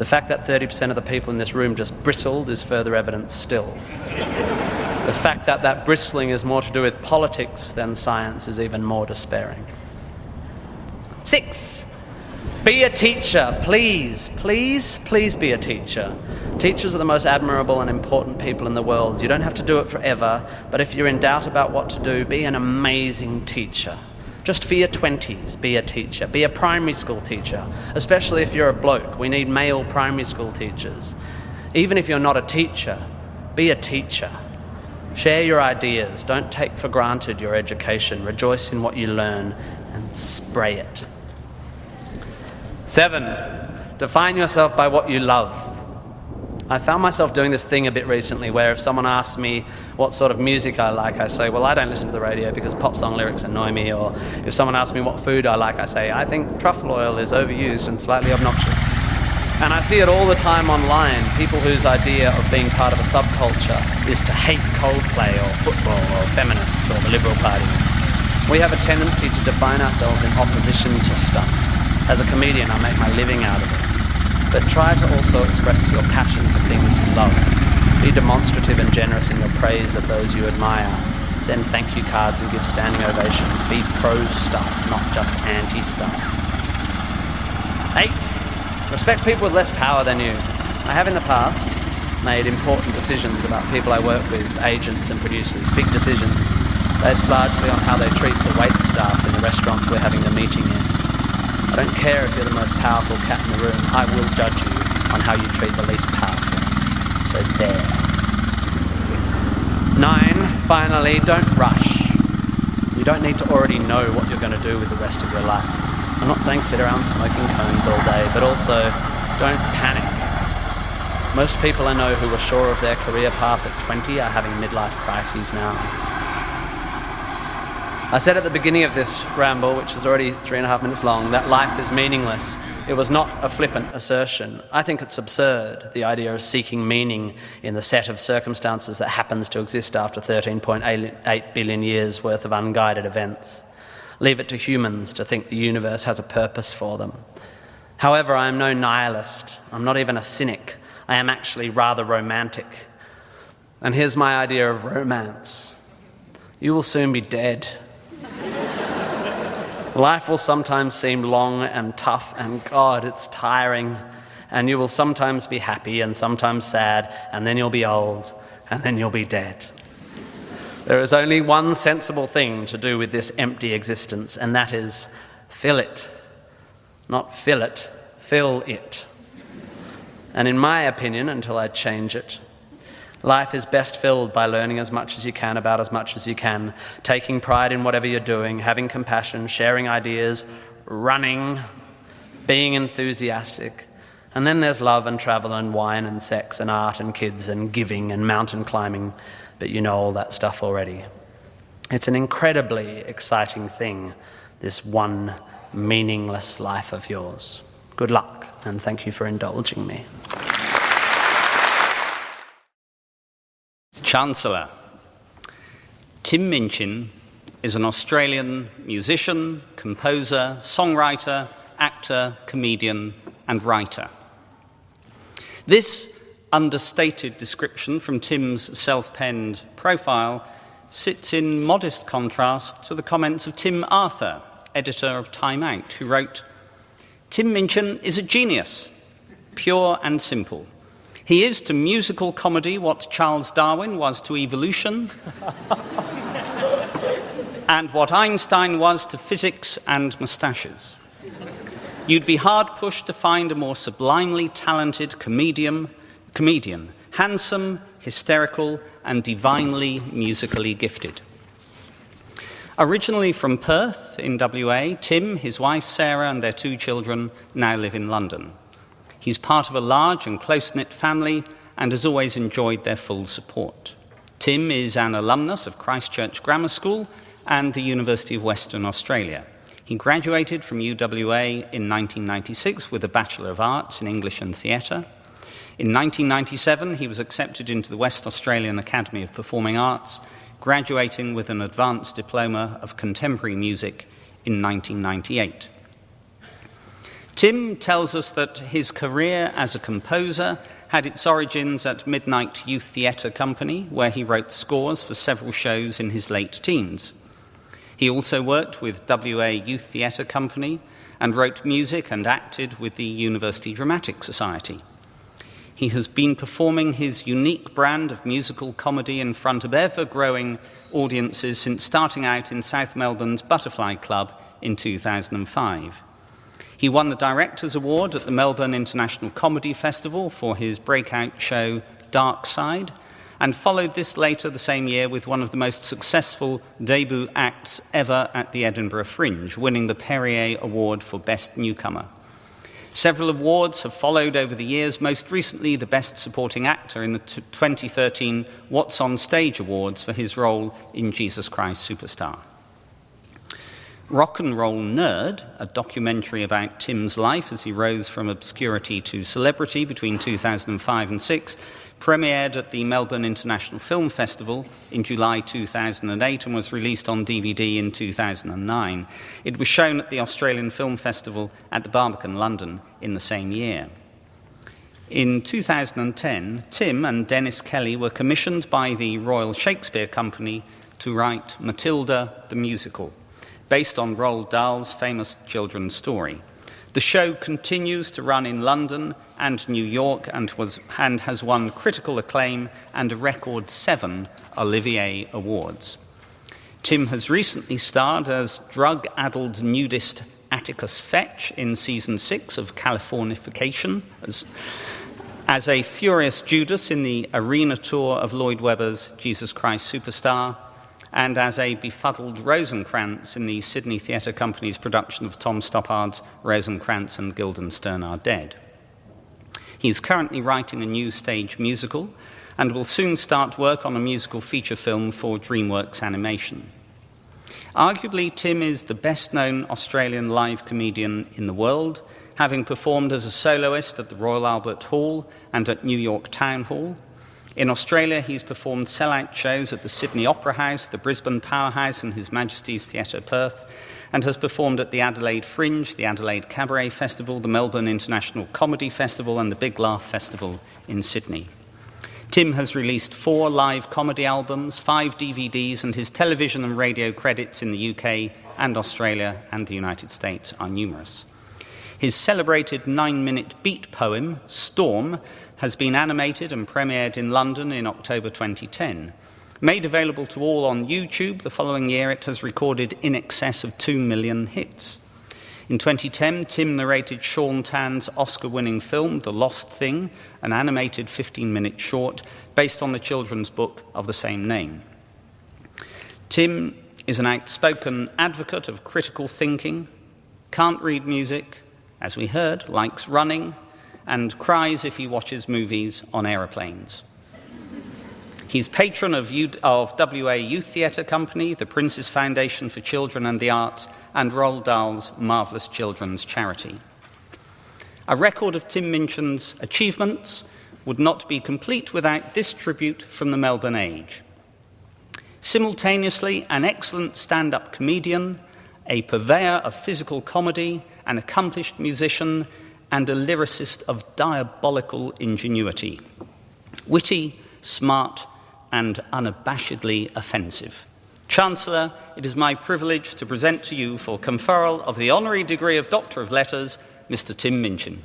The fact that 30% of the people in this room just bristled is further evidence still. The fact that that bristling is more to do with politics than science is even more despairing. 6, be a teacher. Please, please, please be a teacher. Teachers are the most admirable and important people in the world. You don't have to do it forever, but if you're in doubt about what to do, be an amazing teacher. Just for your 20s, be a teacher. Be a primary school teacher, especially if you're a bloke. We need male primary school teachers. Even if you're not a teacher, be a teacher. Share your ideas. Don't take for granted your education. Rejoice in what you learn and spray it. 7, define yourself by what you love. I found myself doing this thing a bit recently where if someone asks me what sort of music I like, I say, well, I don't listen to the radio because pop song lyrics annoy me. Or if someone asks me what food I like, I say, I think truffle oil is overused and slightly obnoxious. And I see it all the time online, people whose idea of being part of a subculture is to hate Coldplay or football or feminists or the Liberal Party. We have a tendency to define ourselves in opposition to stuff. As a comedian, I make my living out of it. But try to also express your passion for things you love. Be demonstrative and generous in your praise of those you admire. Send thank you cards and give standing ovations. Be pro-stuff, not just anti-stuff. 8, respect people with less power than you. I have in the past made important decisions about people I work with, agents and producers, big decisions, based largely on how they treat the wait staff in the restaurants we're having the meeting in. I don't care if you're the most powerful cat in the room, I will judge you on how you treat the least powerful. So there. 9, finally, don't rush. You don't need to already know what you're going to do with the rest of your life. I'm not saying sit around smoking cones all day, but also don't panic. Most people I know who were sure of their career path at 20 are having midlife crises now. I said at the beginning of this ramble, which is already 3.5 minutes long, that life is meaningless. It was not a flippant assertion. I think it's absurd, the idea of seeking meaning in the set of circumstances that happens to exist after 13.8 billion years worth of unguided events. Leave it to humans to think the universe has a purpose for them. However, I am no nihilist. I'm not even a cynic. I am actually rather romantic. And here's my idea of romance. You will soon be dead. Life will sometimes seem long and tough, and God, it's tiring. And you will sometimes be happy and sometimes sad, and then you'll be old, and then you'll be dead. There is only one sensible thing to do with this empty existence, and that is fill it. Not fill it, fill it. And in my opinion, until I change it, life is best filled by learning as much as you can about as much as you can, taking pride in whatever you're doing, having compassion, sharing ideas, running, being enthusiastic. And then there's love and travel and wine and sex and art and kids and giving and mountain climbing, but you know all that stuff already. It's an incredibly exciting thing, this one meaningless life of yours. Good luck, and thank you for indulging me. Chancellor. Tim Minchin is an Australian musician, composer, songwriter, actor, comedian, and writer. This understated description from Tim's self-penned profile sits in modest contrast to the comments of Tim Arthur, editor of Time Out, who wrote, "Tim Minchin is a genius, pure and simple. He is to musical comedy what Charles Darwin was to evolution, and what Einstein was to physics and moustaches. You'd be hard-pushed to find a more sublimely talented comedian, handsome, hysterical, and divinely musically gifted." Originally from Perth in WA, Tim, his wife Sarah, and their 2 children now live in London. He's part of a large and close-knit family and has always enjoyed their full support. Tim is an alumnus of Christchurch Grammar School and the University of Western Australia. He graduated from UWA in 1996 with a Bachelor of Arts in English and Theatre. In 1997, he was accepted into the West Australian Academy of Performing Arts, graduating with an Advanced Diploma of Contemporary Music in 1998. Tim tells us that his career as a composer had its origins at Midnight Youth Theatre Company, where he wrote scores for several shows in his late teens. He also worked with WA Youth Theatre Company and wrote music and acted with the University Dramatic Society. He has been performing his unique brand of musical comedy in front of ever-growing audiences since starting out in South Melbourne's Butterfly Club in 2005. He won the Directors' Award at the Melbourne International Comedy Festival for his breakout show Dark Side, and followed this later the same year with one of the most successful debut acts ever at the Edinburgh Fringe, winning the Perrier Award for Best Newcomer. Several awards have followed over the years, most recently the Best Supporting Actor in the 2013 What's on Stage Awards for his role in Jesus Christ Superstar. Rock and Roll Nerd, a documentary about Tim's life as he rose from obscurity to celebrity between 2005 and 2006, premiered at the Melbourne International Film Festival in July 2008 and was released on DVD in 2009. It was shown at the Australian Film Festival at the Barbican, London, in the same year. In 2010, Tim and Dennis Kelly were commissioned by the Royal Shakespeare Company to write Matilda the Musical, based on Roald Dahl's famous children's story. The show continues to run in London and New York and has won critical acclaim and a record 7 Olivier Awards. Tim has recently starred as drug-addled nudist Atticus Fetch in Season 6 of Californication, as a furious Judas in the arena tour of Lloyd Webber's Jesus Christ Superstar, and as a befuddled Rosencrantz in the Sydney Theatre Company's production of Tom Stoppard's Rosencrantz and Guildenstern Are Dead. He is currently writing a new stage musical and will soon start work on a musical feature film for DreamWorks Animation. Arguably, Tim is the best-known Australian live comedian in the world, having performed as a soloist at the Royal Albert Hall and at New York Town Hall. In Australia, he's performed sell-out shows at the Sydney Opera House, the Brisbane Powerhouse and His Majesty's Theatre Perth, and has performed at the Adelaide Fringe, the Adelaide Cabaret Festival, the Melbourne International Comedy Festival and the Big Laugh Festival in Sydney. Tim has released 4 live comedy albums, 5 DVDs, and his television and radio credits in the UK and Australia and the United States are numerous. His celebrated 9-minute beat poem, Storm, has been animated and premiered in London in October 2010. Made available to all on YouTube the following year, it has recorded in excess of 2 million hits. In 2010, Tim narrated Sean Tan's Oscar-winning film, The Lost Thing, an animated 15-minute short based on the children's book of the same name. Tim is an outspoken advocate of critical thinking, can't read music, as we heard, likes running, and cries if he watches movies on aeroplanes. He's patron of WA Youth Theatre Company, the Prince's Foundation for Children and the Arts, and Roald Dahl's Marvellous Children's Charity. A record of Tim Minchin's achievements would not be complete without this tribute from the Melbourne Age. Simultaneously, an excellent stand-up comedian, a purveyor of physical comedy, an accomplished musician, and a lyricist of diabolical ingenuity. Witty, smart, and unabashedly offensive. Chancellor, it is my privilege to present to you for conferral of the honorary degree of Doctor of Letters, Mr. Tim Minchin.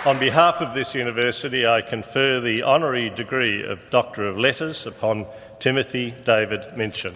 On behalf of this university, I confer the honorary degree of Doctor of Letters upon Timothy David Minchin.